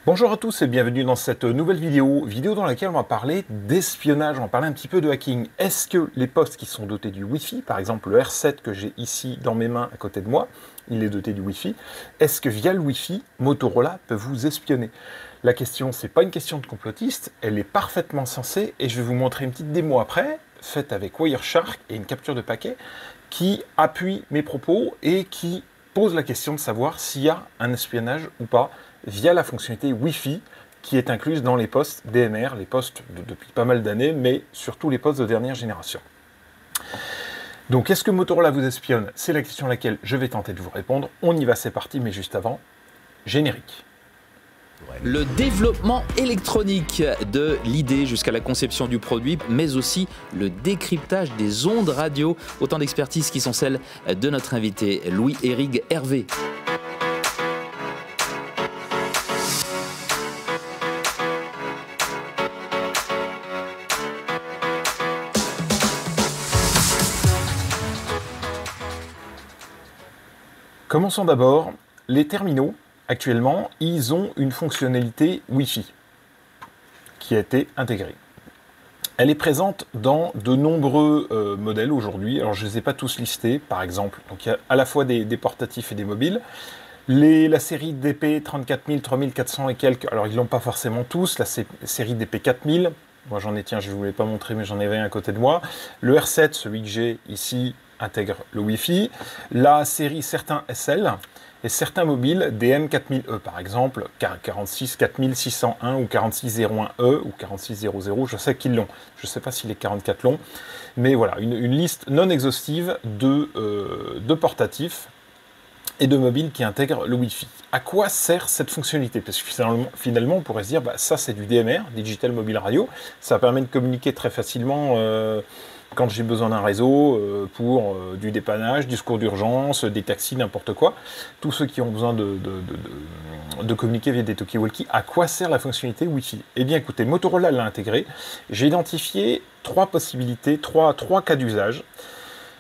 Bonjour à tous et bienvenue dans cette nouvelle vidéo dans laquelle on va parler d'espionnage, on va parler un petit peu de hacking. Est-ce que les postes qui sont dotés du Wi-Fi, par exemple le R7 que j'ai ici dans mes mains à côté de moi, il est doté du Wi-Fi, est-ce que via le Wi-Fi, Motorola peut vous espionner? La question, c'est pas une question de complotiste, elle est parfaitement sensée et je vais vous montrer une petite démo après, faite avec Wireshark et une capture de paquet, qui appuie mes propos et qui pose la question de savoir s'il y a un espionnage ou pas via la fonctionnalité Wi-Fi qui est incluse dans les postes DMR, les postes depuis pas mal d'années, mais surtout les postes de dernière génération. Donc, est-ce que Motorola vous espionne? C'est la question à laquelle je vais tenter de vous répondre. On y va, c'est parti, mais juste avant, générique. Le développement électronique de l'idée jusqu'à la conception du produit, mais aussi le décryptage des ondes radio, autant d'expertises qui sont celles de notre invité Louis-Éric Hervé. Commençons d'abord, les terminaux, actuellement, ils ont une fonctionnalité Wi-Fi qui a été intégrée. Elle est présente dans de nombreux modèles aujourd'hui. Alors, je ne les ai pas tous listés, par exemple. Donc, il y a à la fois des portatifs et des mobiles. La série DP 34000, 3400 et quelques, alors ils l'ont pas forcément tous. La série DP 4000, moi j'en ai, tiens, je ne vous l'ai pas montré, mais j'en avais un à côté de moi. Le R7, celui que j'ai ici, intègre le Wi-Fi. La série certains SL et certains mobiles DM4000E, par exemple, 46 4601 ou 4601E ou 4600, je sais qu'ils l'ont. Je ne sais pas si les 44 l'ont, mais voilà, une liste non exhaustive de portatifs et de mobiles qui intègrent le Wi-Fi. À quoi sert cette fonctionnalité? Parce que finalement, on pourrait se dire, bah, ça c'est du DMR, Digital Mobile Radio, ça permet de communiquer très facilement quand j'ai besoin d'un réseau pour du dépannage, du secours d'urgence, des taxis, n'importe quoi. Tous ceux qui ont besoin de communiquer via des talkie-walkie, à quoi sert la fonctionnalité Wi-Fi? Eh bien écoutez, Motorola l'a intégré. J'ai identifié trois possibilités, trois cas d'usage.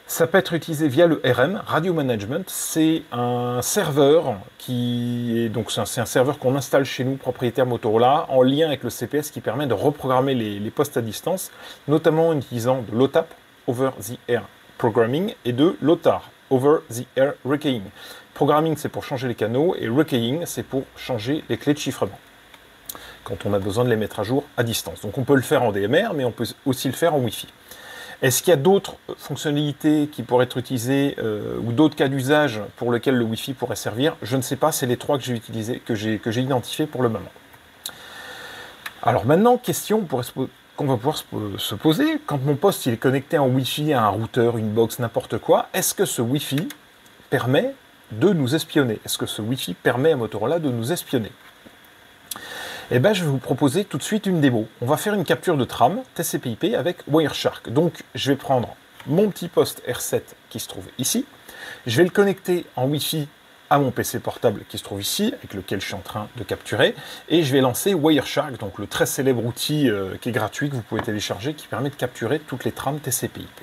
Ça peut être utilisé via le RM, Radio Management. C'est un serveur c'est un serveur qu'on installe chez nous, propriétaire Motorola, en lien avec le CPS qui permet de reprogrammer les postes à distance, notamment en utilisant de l'OTAP, Over the Air Programming, et de l'OTAR, Over the Air Rekeying. Programming, c'est pour changer les canaux, et Rekeying, c'est pour changer les clés de chiffrement, quand on a besoin de les mettre à jour à distance. Donc on peut le faire en DMR, mais on peut aussi le faire en Wi-Fi. Est-ce qu'il y a d'autres fonctionnalités qui pourraient être utilisées ou d'autres cas d'usage pour lesquels le Wi-Fi pourrait servir? Je ne sais pas, c'est les trois que j'ai utilisés, que j'ai identifiés pour le moment. Alors maintenant, question qu'on va pouvoir se poser. Quand mon poste il est connecté en Wi-Fi à un routeur, une box, n'importe quoi, est-ce que ce Wi-Fi permet de nous espionner? Est-ce que ce Wi-Fi permet à Motorola de nous espionner? Eh bien, je vais vous proposer tout de suite une démo. On va faire une capture de trame TCP/IP avec Wireshark. Donc, je vais prendre mon petit poste R7 qui se trouve ici. Je vais le connecter en Wi-Fi à mon PC portable qui se trouve ici, avec lequel je suis en train de capturer. Et je vais lancer Wireshark, donc le très célèbre outil qui est gratuit, que vous pouvez télécharger, qui permet de capturer toutes les trames TCP/IP.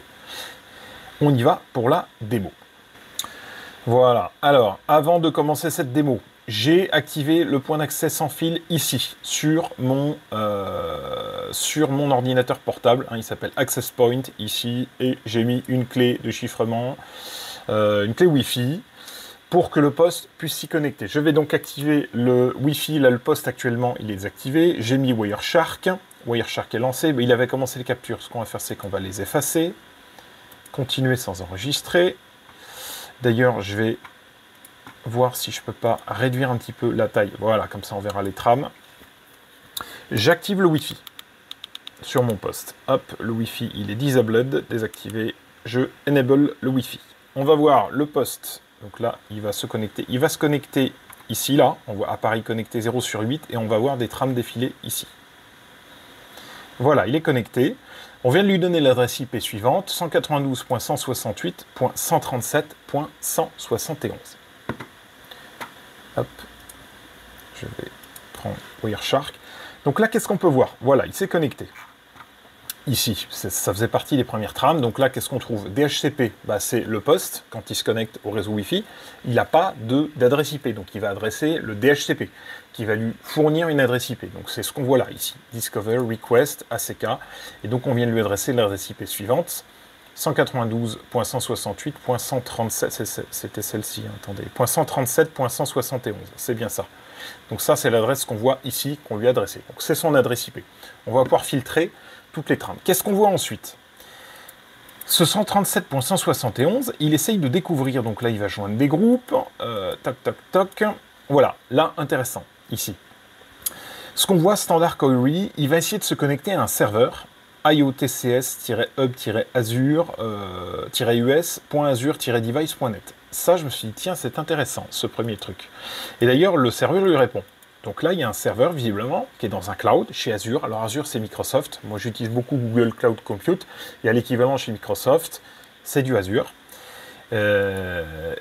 On y va pour la démo. Voilà. Alors, avant de commencer cette démo, j'ai activé le point d'accès sans fil ici, sur mon ordinateur portable. Il s'appelle Access Point ici, et j'ai mis une clé de chiffrement, une clé Wi-Fi, pour que le poste puisse s'y connecter. Je vais donc activer le Wi-Fi. Là, le poste actuellement, il est désactivé. J'ai mis Wireshark. Wireshark est lancé. Mais il avait commencé les captures. Ce qu'on va faire, c'est qu'on va les effacer. Continuer sans enregistrer. D'ailleurs, je vais voir si je peux pas réduire un petit peu la taille. Voilà, comme ça on verra les trames. J'active le Wi-Fi sur mon poste. Hop, le Wi-Fi il est disabled, désactivé. Je enable le Wi-Fi. On va voir le poste. Donc là, il va se connecter. Il va se connecter ici, là. On voit appareil connecté 0/8 et on va voir des trames défiler ici. Voilà, il est connecté. On vient de lui donner l'adresse IP suivante, 192.168.137.171. Hop, je vais prendre Wireshark. Donc là, qu'est-ce qu'on peut voir? Voilà, il s'est connecté. ici. Ça faisait partie des premières trames. Donc là, qu'est-ce qu'on trouve? DHCP, c'est le poste, quand il se connecte au réseau Wi-Fi, il n'a pas d'adresse IP. Donc il va adresser le DHCP, qui va lui fournir une adresse IP. Donc c'est ce qu'on voit là, ici. Discover, Request, ACK. Et donc on vient de lui adresser l'adresse IP suivante. 192.168.137, c'était celle-ci, attendez, .137.171, c'est bien ça. Donc ça, c'est l'adresse qu'on voit ici, qu'on lui a adressée. Donc c'est son adresse IP. On va pouvoir filtrer toutes les trames. Qu'est-ce qu'on voit ensuite? Ce 137.171, il essaye de découvrir, donc là, il va joindre des groupes, toc, toc, toc, voilà, là, intéressant, ici. Ce qu'on voit, Standard Query, il va essayer de se connecter à un serveur, iotcs-hub-azure-us.azure-device.net. Ça, je me suis dit, tiens, c'est intéressant, ce premier truc. Et d'ailleurs, le serveur lui répond. Donc là, il y a un serveur, visiblement, qui est dans un cloud, chez Azure. Alors Azure, c'est Microsoft. Moi, j'utilise beaucoup Google Cloud Compute. Il y a l'équivalent chez Microsoft, c'est du Azure. Et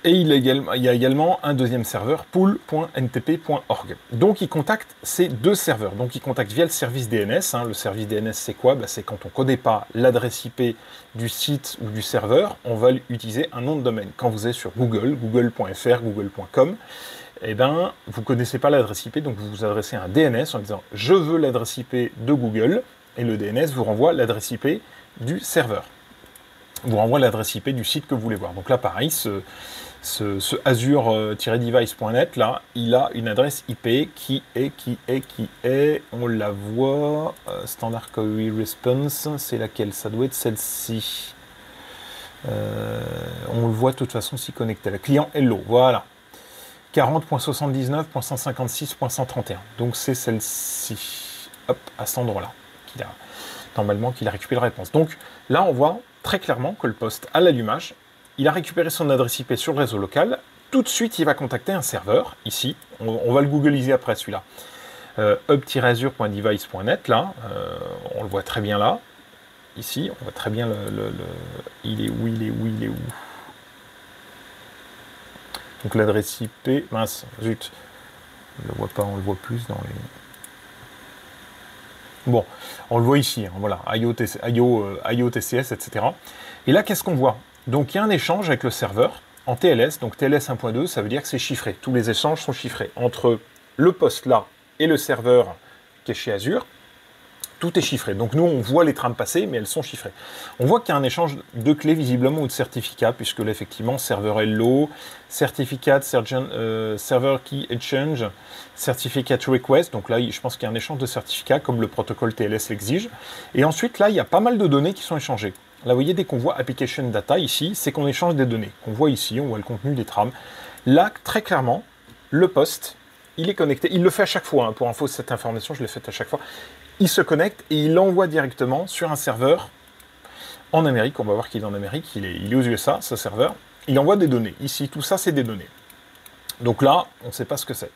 il y a également un deuxième serveur, pool.ntp.org. Donc il contacte ces deux serveurs. Donc il contacte via le service DNS. Le service DNS, c'est quoi? C'est quand on ne connaît pas l'adresse IP du site ou du serveur, on va utiliser un nom de domaine. Quand vous êtes sur Google, google.fr, google.com, vous ne connaissez pas l'adresse IP, donc vous vous adressez à un DNS en disant « Je veux l'adresse IP de Google » et le DNS vous renvoie l'adresse IP du serveur. Vous renvoie l'adresse IP du site que vous voulez voir. Donc là, pareil, ce azure-device.net, là, il a une adresse IP qui est, on la voit, Standard Query Response, c'est laquelle? Ça doit être celle-ci. On le voit de toute façon s'y connecter. Le client Hello, voilà. 40.79.156.131. Donc c'est celle-ci. Hop, à cet endroit-là. Normalement, qu'il a récupéré la réponse. Donc là, on voit très clairement que le poste à l'allumage, il a récupéré son adresse IP sur le réseau local. Tout de suite, il va contacter un serveur, ici. On va le googliser après celui-là. hub-azure.device.net, là. On le voit très bien là. Ici, on voit très bien il est où? Donc l'adresse IP, mince, zut. On ne le voit pas, on le voit plus dans les... Bon, on le voit ici, voilà, IOTCS, etc. Et là, qu'est-ce qu'on voit? Donc, il y a un échange avec le serveur en TLS. Donc, TLS 1.2, ça veut dire que c'est chiffré. Tous les échanges sont chiffrés. Entre le poste là et le serveur qui est chez Azure, tout est chiffré. Donc, nous, on voit les trames passer, mais elles sont chiffrées. On voit qu'il y a un échange de clés, visiblement, ou de certificats, puisque là, effectivement, serveur hello, certificat, server key exchange, certificate request. Donc là, je pense qu'il y a un échange de certificats, comme le protocole TLS l'exige. Et ensuite, là, il y a pas mal de données qui sont échangées. Là, vous voyez, dès qu'on voit application data ici, c'est qu'on échange des données. On voit ici, on voit le contenu des trames. Là, très clairement, le poste, il est connecté. Il le fait à chaque fois. Pour info, cette information, je l'ai faite à chaque fois. Il se connecte et il l'envoie directement sur un serveur en Amérique. On va voir qu'il est en Amérique, il est aux USA, ce serveur. Il envoie des données. Ici, tout ça, c'est des données. Donc là, on ne sait pas ce que c'est.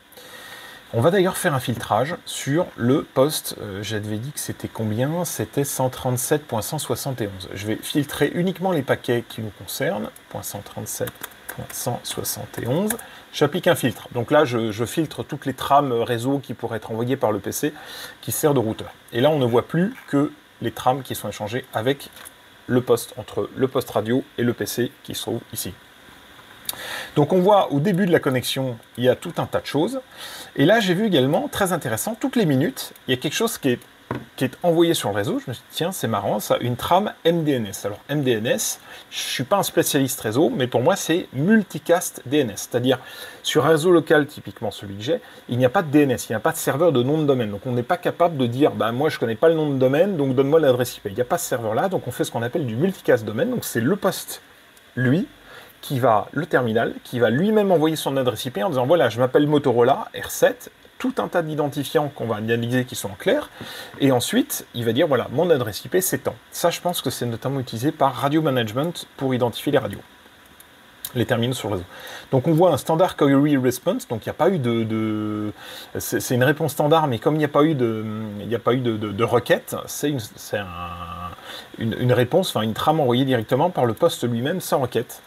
On va d'ailleurs faire un filtrage sur le poste. J'avais dit que c'était combien? C'était 137.171. Je vais filtrer uniquement les paquets qui nous concernent. .137.171. J'applique un filtre. Donc là, je filtre toutes les trames réseau qui pourraient être envoyées par le PC qui sert de routeur. Et là, on ne voit plus que les trames qui sont échangées avec le poste, entre le poste radio et le PC qui se trouve ici. Donc on voit au début de la connexion, il y a tout un tas de choses. Et là, j'ai vu également, très intéressant, toutes les minutes, il y a quelque chose qui est envoyé sur le réseau. Je me suis dit, tiens, c'est marrant, ça, une trame MDNS. Alors MDNS, je ne suis pas un spécialiste réseau, mais pour moi, c'est multicast DNS. C'est-à-dire, sur un réseau local, typiquement celui que j'ai, il n'y a pas de DNS, il n'y a pas de serveur de nom de domaine. Donc on n'est pas capable de dire, moi je ne connais pas le nom de domaine, donc donne-moi l'adresse IP. Il n'y a pas ce serveur-là, donc on fait ce qu'on appelle du multicast domaine. Donc c'est le poste, lui, le terminal, qui va lui-même envoyer son adresse IP en disant, voilà, je m'appelle Motorola, R7, tout un tas d'identifiants qu'on va analyser qui sont en clair, et ensuite, il va dire, voilà, mon adresse IP, c'est tant. Ça, je pense que c'est notamment utilisé par Radio Management pour identifier les radios, les terminaux sur le réseau. Donc, on voit un standard query response, donc il n'y a pas eu c'est une réponse standard, mais comme il n'y a pas eu de requête, c'est une réponse, enfin, une trame envoyée directement par le poste lui-même sans requête.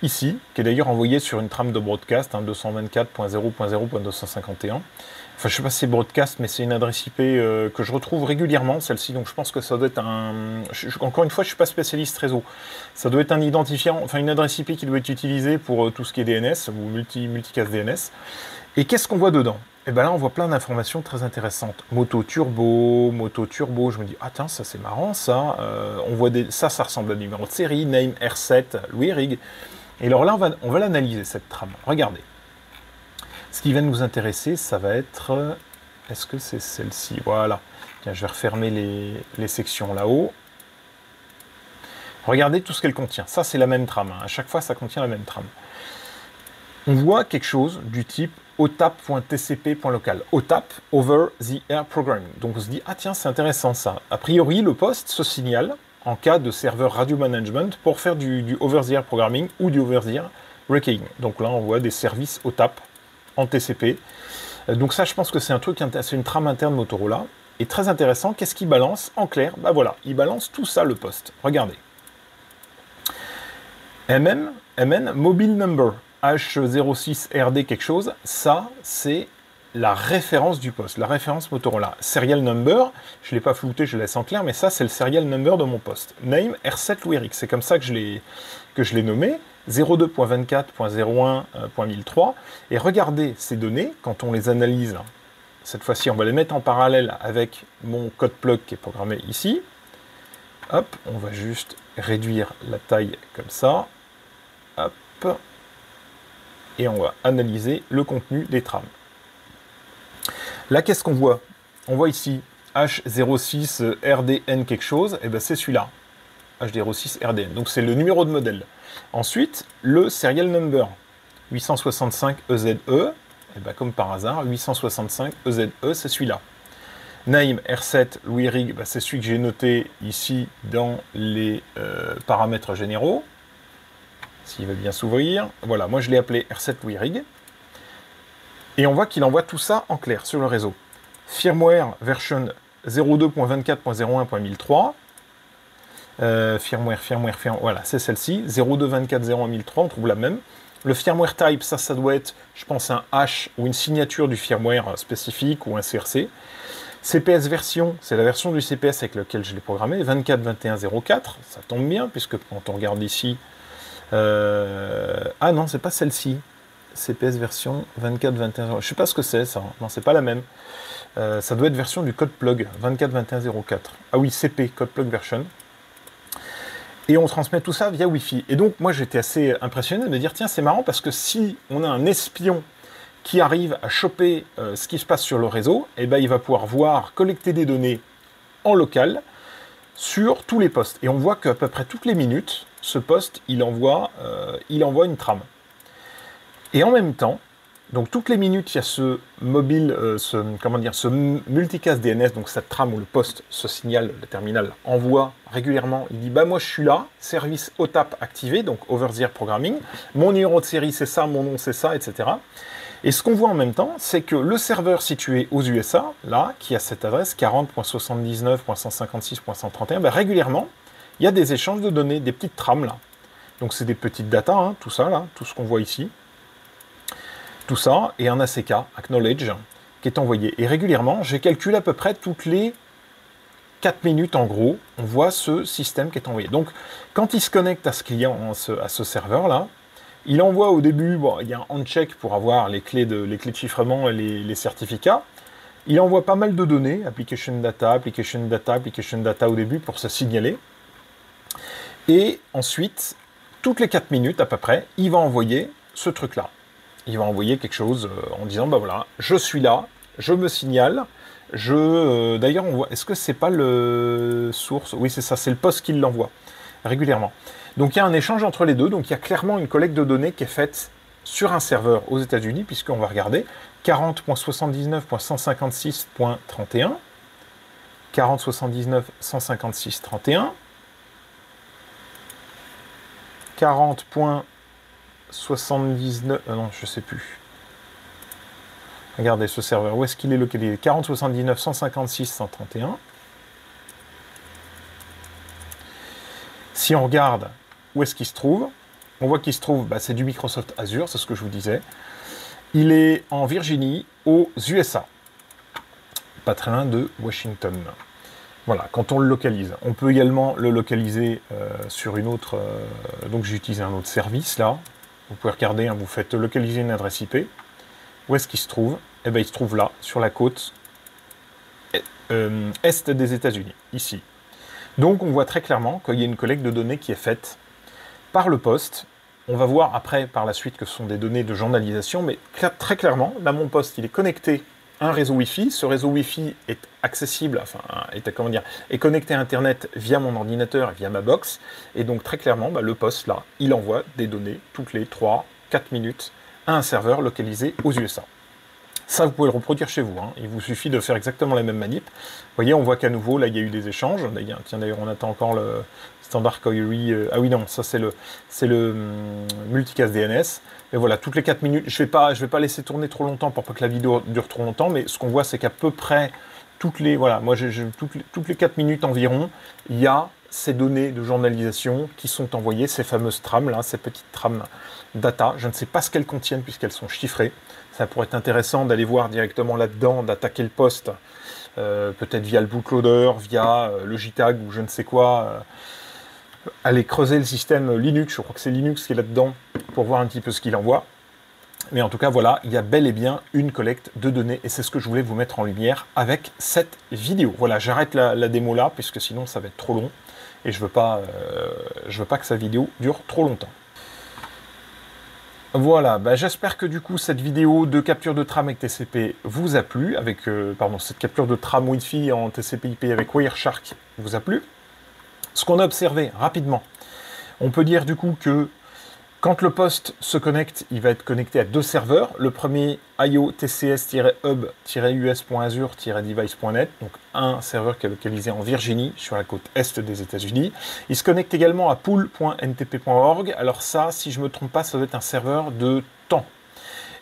ici, qui est d'ailleurs envoyé sur une trame de broadcast, 224.0.0.251. Enfin, je ne sais pas si c'est broadcast, mais c'est une adresse IP que je retrouve régulièrement, celle-ci. Donc, je pense que ça doit être un... encore une fois, je ne suis pas spécialiste réseau. Ça doit être un identifiant, enfin une adresse IP qui doit être utilisée pour tout ce qui est DNS ou multicast DNS. Et qu'est-ce qu'on voit dedans? Et bien là, on voit plein d'informations très intéressantes. Moto turbo. Je me dis, ah tiens, ça c'est marrant, ça. On voit ça ressemble à un numéro de série, name R7, Louis Rig. Et alors là, on va l'analyser, cette trame. Regardez. Ce qui va nous intéresser, ça va être... Est-ce que c'est celle-ci? Voilà. Tiens, je vais refermer les sections là-haut. Regardez tout ce qu'elle contient. Ça, c'est la même trame. À chaque fois, ça contient la même trame. On voit quelque chose du type otap.tcp.local. OTAP, Over the Air Programming. Donc on se dit, ah tiens, c'est intéressant ça. A priori, le poste se signale en cas de serveur radio management pour faire du Over the Air Programming ou du Over the Air Recording. Donc là, on voit des services OTAP en TCP. Donc ça, je pense que c'est un truc, c'est une trame interne Motorola. Et très intéressant, qu'est-ce qu'il balance? En clair, bah voilà, il balance tout ça, le poste. Regardez. MN, Mobile Number, H06RD quelque chose, ça, c'est la référence du poste, la référence Motorola. Serial Number, je ne l'ai pas flouté, je le laisse en clair, mais ça, c'est le serial number de mon poste. Name, R7 Louis Rig, c'est comme ça que je l'ai nommé. 02.24.01.1003. Et regardez ces données, quand on les analyse, cette fois-ci, on va les mettre en parallèle avec mon code plug qui est programmé ici. Hop, on va juste réduire la taille comme ça. Hop. Et on va analyser le contenu des trames. Là, qu'est-ce qu'on voit? On voit ici H06RDN quelque chose, et ben c'est celui-là. HD06RDN. Donc c'est le numéro de modèle. Ensuite, le serial number 865EZE, et ben comme par hasard, 865EZE, c'est celui-là. Name R7 Louis Rig, ben c'est celui que j'ai noté ici dans les paramètres généraux. S'il va bien s'ouvrir. Voilà, moi je l'ai appelé R7 Louis Rig. Et on voit qu'il envoie tout ça en clair sur le réseau. Firmware version 02.24.01.1003. Firmware, voilà, c'est celle-ci, 02.24.01.1003, on trouve la même. Le firmware type, ça doit être, je pense, un hash ou une signature du firmware spécifique ou un CRC. CPS version, c'est la version du CPS avec lequel je l'ai programmé, 24.21.04, ça tombe bien, puisque quand on regarde ici... Ah non, c'est pas celle-ci. CPS version 24.21.04, je ne sais pas ce que c'est ça, non, c'est pas la même. Ça doit être version du code plug, 24.21.04. Ah oui, CP, code plug version. Et on transmet tout ça via Wi-Fi. Et donc, moi, j'étais assez impressionné de me dire, tiens, c'est marrant parce que si on a un espion qui arrive à choper ce qui se passe sur le réseau, eh ben, il va pouvoir voir, collecter des données en local sur tous les postes. Et on voit qu'à peu près toutes les minutes, ce poste, il envoie une trame. Et en même temps, donc toutes les minutes, il y a ce mobile, ce multicast DNS, donc cette trame où le poste se signale, le terminal envoie régulièrement, il dit bah moi je suis là, service OTAP activé, donc Over the Air Programming, mon numéro de série c'est ça, mon nom c'est ça, etc. Et ce qu'on voit en même temps, c'est que le serveur situé aux USA, là, qui a cette adresse 40.79.156.131, bah, régulièrement, il y a des échanges de données, des petites trames là. Donc c'est des petites datas, hein, tout ça là, tout ce qu'on voit ici. Tout ça, et un ACK, Acknowledge, qui est envoyé. Et régulièrement, j'ai calculé à peu près toutes les 4 minutes, en gros, on voit ce système qui est envoyé. Donc, quand il se connecte à ce client, à ce serveur-là, il envoie au début, bon, il y a un on-check pour avoir les clés de chiffrement et les certificats. Il envoie pas mal de données, application data au début pour se signaler. Et ensuite, toutes les 4 minutes à peu près, il va envoyer ce truc-là. Il va envoyer quelque chose en disant, bah voilà, je suis là, je me signale, d'ailleurs, on voit, est-ce que c'est pas le source? Oui, c'est ça, c'est le poste qui l'envoie régulièrement. Donc il y a un échange entre les deux, donc il y a clairement une collecte de données qui est faite sur un serveur aux États-Unis, puisqu'on va regarder 40.79.156.31, 40.79.156.31, 40.79, non, je sais plus. Regardez ce serveur, où est-ce qu'il est localisé? 40.79.156.131. Si on regarde où est-ce qu'il se trouve, On voit qu'il se trouve, c'est du Microsoft Azure, c'est ce que je vous disais. Il est en Virginie, aux USA. Pas très loin de Washington. Voilà, quand on le localise. On peut également le localiser sur une autre... donc j'ai utilisé un autre service, là. Vous pouvez regarder, vous faites localiser une adresse IP. Où est-ce qu'il se trouve? Eh bien, il se trouve là, sur la côte est des États-Unis, ici. Donc, on voit très clairement qu'il y a une collecte de données qui est faite par le poste. On va voir après, par la suite, que ce sont des données de journalisation, mais très clairement, là, mon poste, il est connecté à un réseau Wi-Fi. Ce réseau Wi-Fi est accessible, est connecté à Internet via mon ordinateur et via ma box. Et donc, très clairement, le poste, là, il envoie des données toutes les 3-4 minutes à un serveur localisé aux USA. Ça, vous pouvez le reproduire chez vous. Il vous suffit de faire exactement la même manip. Vous voyez, on voit qu'à nouveau, là, il y a eu des échanges. Tiens, d'ailleurs, on attend encore le standard query. Ah oui, non, ça, c'est le multicast DNS. Et voilà, toutes les 4 minutes, je vais pas laisser tourner trop longtemps pour pas que la vidéo dure trop longtemps, mais ce qu'on voit, c'est qu'à peu près toutes les 4 minutes environ, il y a ces données de journalisation qui sont envoyées, ces fameuses trames, là, ces petites trames data. Je ne sais pas ce qu'elles contiennent puisqu'elles sont chiffrées. Ça pourrait être intéressant d'aller voir directement là-dedans, d'attaquer le poste, peut-être via le bootloader, via le JTAG ou je ne sais quoi. Aller creuser le système Linux, je crois que c'est Linux qui est là-dedans, pour voir un petit peu ce qu'il envoie. Mais en tout cas, voilà, il y a bel et bien une collecte de données, et c'est ce que je voulais vous mettre en lumière avec cette vidéo. Voilà, j'arrête la démo là, puisque sinon ça va être trop long, et je veux pas que sa vidéo dure trop longtemps. Voilà, j'espère que du coup cette vidéo de capture de tram avec TCP vous a plu, cette capture de tram Wi-Fi en TCP/IP avec Wireshark vous a plu. Ce qu'on a observé rapidement, on peut dire du coup que quand le poste se connecte, il va être connecté à 2 serveurs. Le premier IO TCS-hub-us.azure-device.net, donc un serveur qui est localisé en Virginie, sur la côte est des États-Unis. Il se connecte également à pool.ntp.org. Alors ça, si je ne me trompe pas, ça doit être un serveur de temps.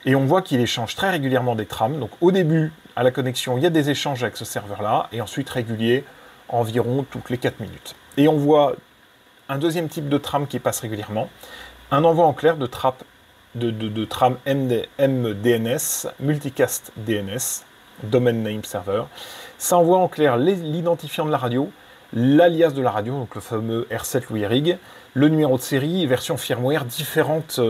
Et on voit qu'il échange très régulièrement des trams. Donc au début, à la connexion, il y a des échanges avec ce serveur-là, et ensuite réguliers, environ toutes les 4 minutes. Et on voit un deuxième type de tram qui passe régulièrement. Un envoi en clair de tram MDNS, Multicast DNS, Domain Name Server. Ça envoie en clair l'identifiant de la radio, l'alias de la radio, donc le fameux R7 Louis Rig, le numéro de série, version firmware, différentes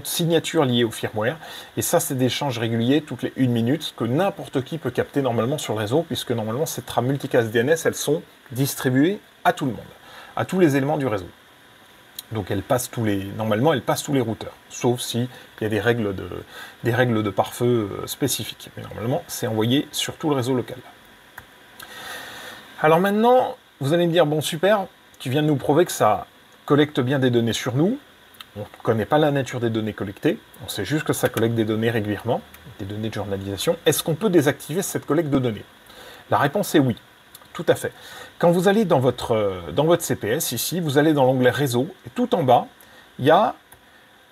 signatures liées au firmware. Et ça, c'est des échanges réguliers toutes les 1 minute que n'importe qui peut capter normalement sur le réseau, puisque normalement, ces trams Multicast DNS, elles sont distribuées à tout le monde, à tous les éléments du réseau. Donc normalement, elles passent tous les routeurs, sauf s'il y a des règles de pare-feu spécifiques. Mais normalement, c'est envoyé sur tout le réseau local. Alors maintenant, vous allez me dire, bon super, tu viens de nous prouver que ça collecte bien des données sur nous. On ne connaît pas la nature des données collectées, on sait juste que ça collecte des données régulièrement, des données de journalisation. Est-ce qu'on peut désactiver cette collecte de données? La réponse est oui. Tout à fait. Quand vous allez dans votre CPS, ici, vous allez dans l'onglet Réseau, et tout en bas, il y a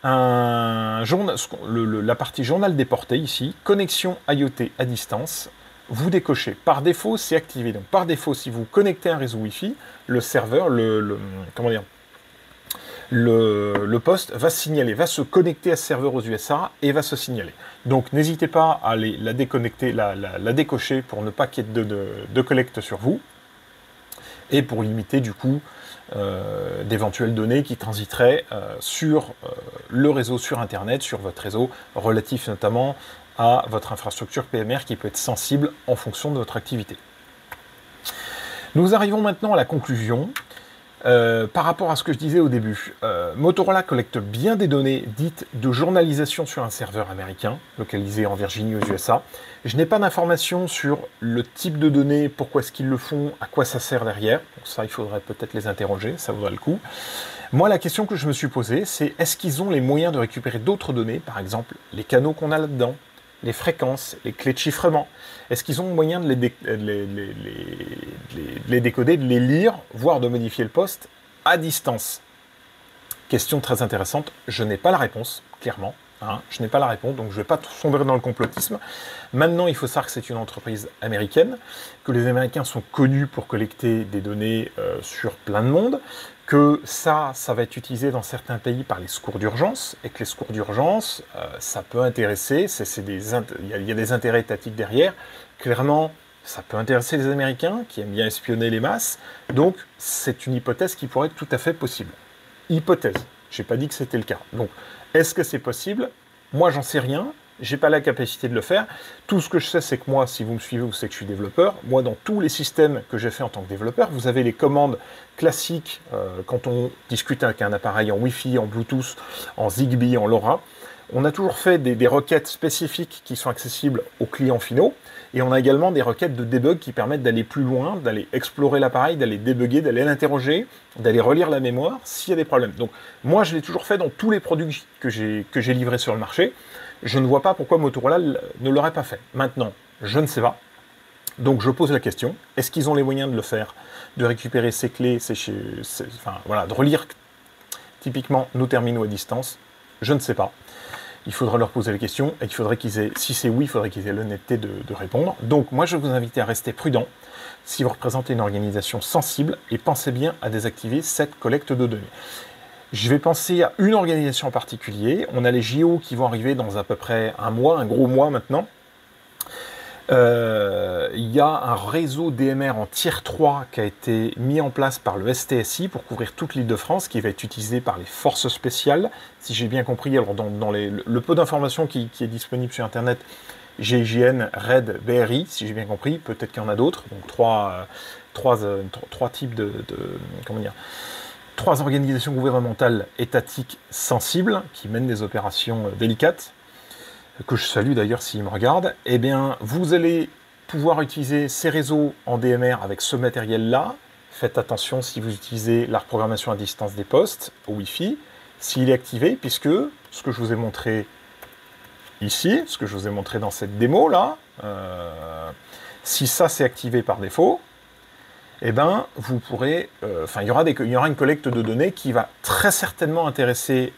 la partie Journal déporté, ici, Connexion IoT à distance. Vous décochez. Par défaut, c'est activé. Donc, par défaut, si vous connectez un réseau Wi-Fi, le serveur, le poste va signaler, va se connecter à ce serveur aux USA et va se signaler. Donc n'hésitez pas à aller la déconnecter, la décocher pour ne pas qu'il y ait de collecte sur vous et pour limiter du coup d'éventuelles données qui transiteraient sur le réseau, sur Internet, sur votre réseau, relatif notamment à votre infrastructure PMR qui peut être sensible en fonction de votre activité. Nous arrivons maintenant à la conclusion. Par rapport à ce que je disais au début, Motorola collecte bien des données dites de journalisation sur un serveur américain, localisé en Virginie aux USA. Je n'ai pas d'informations sur le type de données, pourquoi est-ce qu'ils le font, à quoi ça sert derrière. Donc ça, il faudrait peut-être les interroger, ça vaudrait le coup. Moi, la question que je me suis posée, c'est est-ce qu'ils ont les moyens de récupérer d'autres données, par exemple les canaux qu'on a là-dedans, les fréquences, les clés de chiffrement. Est-ce qu'ils ont moyen de les décoder, de les lire, voire de modifier le poste à distance? Question très intéressante, je n'ai pas la réponse, clairement. Hein, je n'ai pas la réponse, donc je ne vais pas sombrer dans le complotisme. Maintenant, il faut savoir que c'est une entreprise américaine, que les Américains sont connus pour collecter des données sur plein de monde, que ça va être utilisé dans certains pays par les secours d'urgence, et que les secours d'urgence, ça peut intéresser, il y a des intérêts étatiques derrière. Clairement, ça peut intéresser les Américains, qui aiment bien espionner les masses, donc c'est une hypothèse qui pourrait être tout à fait possible. Hypothèse, je n'ai pas dit que c'était le cas. Donc, est-ce que c'est possible? Moi, j'en sais rien. J'ai pas la capacité de le faire. Tout ce que je sais, c'est que moi, si vous me suivez, vous savez que je suis développeur. Moi, dans tous les systèmes que j'ai fait en tant que développeur, vous avez les commandes classiques quand on discute avec un appareil en Wi-Fi, en Bluetooth, en Zigbee, en LoRa. On a toujours fait des requêtes spécifiques qui sont accessibles aux clients finaux. Et on a également des requêtes de debug qui permettent d'aller plus loin, d'aller explorer l'appareil, d'aller débugger, d'aller l'interroger, d'aller relire la mémoire s'il y a des problèmes. Donc moi, je l'ai toujours fait dans tous les produits que j'ai livrés sur le marché. Je ne vois pas pourquoi Motorola ne l'aurait pas fait. Maintenant, je ne sais pas. Donc je pose la question, est-ce qu'ils ont les moyens de le faire, de récupérer ces clés, de relire typiquement nos terminaux à distance? Je ne sais pas. Il faudra leur poser la question et il faudrait qu'ils aient, si c'est oui, il faudrait qu'ils aient l'honnêteté de répondre. Donc moi je vais vous inviter à rester prudent si vous représentez une organisation sensible et pensez bien à désactiver cette collecte de données. Je vais penser à une organisation en particulier. On a les JO qui vont arriver dans à peu près un mois, un gros mois maintenant. Il y a un réseau DMR en Tier 3 qui a été mis en place par le STSI pour couvrir toute l'Île-de-France, qui va être utilisé par les forces spéciales. Si j'ai bien compris, alors dans le peu d'informations qui est disponible sur Internet, GIGN, RAID, BRI, si j'ai bien compris, peut-être qu'il y en a d'autres. Donc trois types trois organisations gouvernementales étatiques sensibles qui mènent des opérations délicates, que je salue d'ailleurs s'ils me regardent. Eh bien, vous allez pouvoir utiliser ces réseaux en DMR avec ce matériel-là. Faites attention si vous utilisez la reprogrammation à distance des postes au Wi-Fi, s'il est activé, puisque ce que je vous ai montré ici, ce que je vous ai montré dans cette démo-là, si ça c'est activé par défaut, eh ben, vous pourrez, il y aura une collecte de données qui va très certainement intéresser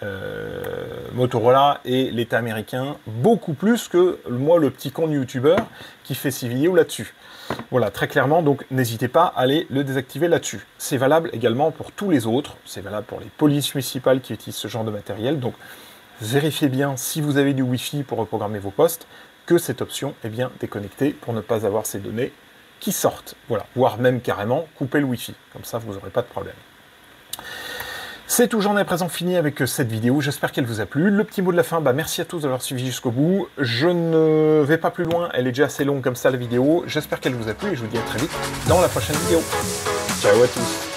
Motorola et l'État américain beaucoup plus que moi, le petit con de youtubeur qui fait ses vidéos là-dessus. Voilà, très clairement, donc n'hésitez pas à aller le désactiver là-dessus. C'est valable également pour tous les autres, c'est valable pour les polices municipales qui utilisent ce genre de matériel, donc vérifiez bien si vous avez du Wi-Fi pour reprogrammer vos postes, que cette option est bien déconnectée pour ne pas avoir ces données qui sortent, voilà, voire même carrément couper le Wi-Fi, comme ça vous n'aurez pas de problème. C'est tout, j'en ai à présent fini avec cette vidéo, j'espère qu'elle vous a plu. Le petit mot de la fin, merci à tous d'avoir suivi jusqu'au bout. Je ne vais pas plus loin, elle est déjà assez longue comme ça la vidéo. J'espère qu'elle vous a plu et je vous dis à très vite dans la prochaine vidéo. Ciao à tous.